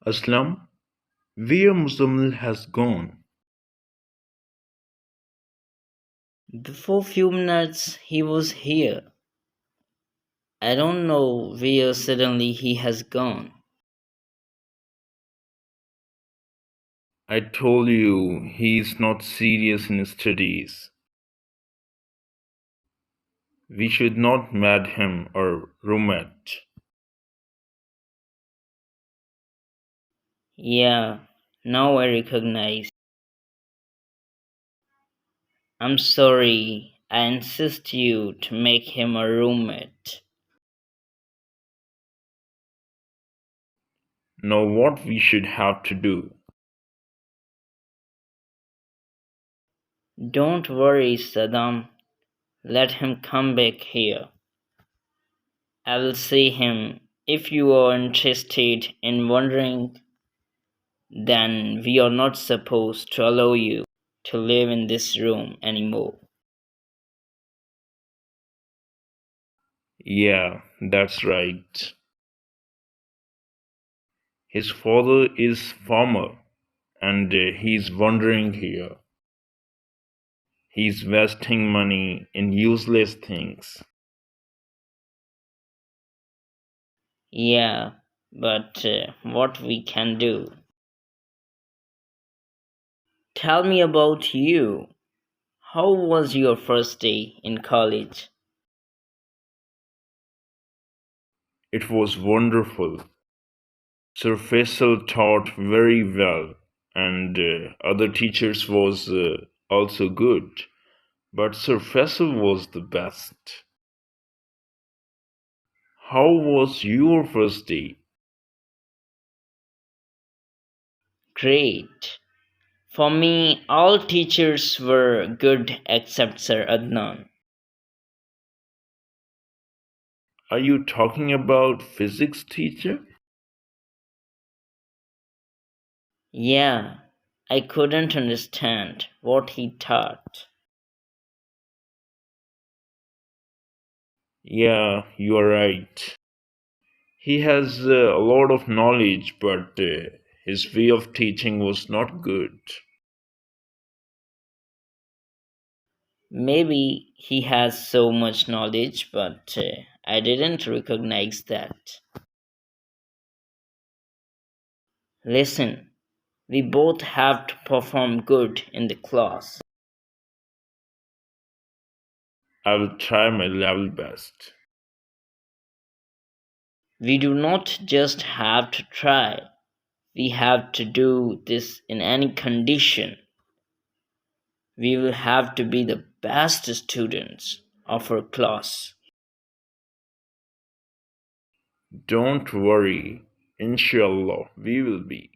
Aslam, where Muzammil has gone. Before few minutes he was here. I don't know where suddenly he has gone. I told you he is not serious in his studies. We should not mad him or roommate. Yeah, now I recognize. I'm sorry, I insist you to make him a roommate. Know what we should have to do. Don't worry, Saddam. Let him come back here. I will see him. If you are interested in wondering, then we are not supposed to allow you to live in this room anymore. Yeah, that's right. His father is farmer and he's wandering here. He's wasting money in useless things. Yeah, but what we can do? Tell me about you. How was your first day in college? It was wonderful. Sir Faisal taught very well, and other teachers was also good. But Sir Faisal was the best. How was your first day? Great. For me, all teachers were good except Sir Adnan. Are you talking about physics teacher? Yeah, I couldn't understand what he taught. Yeah, you are right. He has a lot of knowledge, but his way of teaching was not good. Maybe he has so much knowledge, but I didn't recognize that. Listen, we both have to perform good in the class. I will try my level best. We do not just have to try, we have to do this in any condition. We will have to be the best students of our class. Don't worry, inshallah, we will be.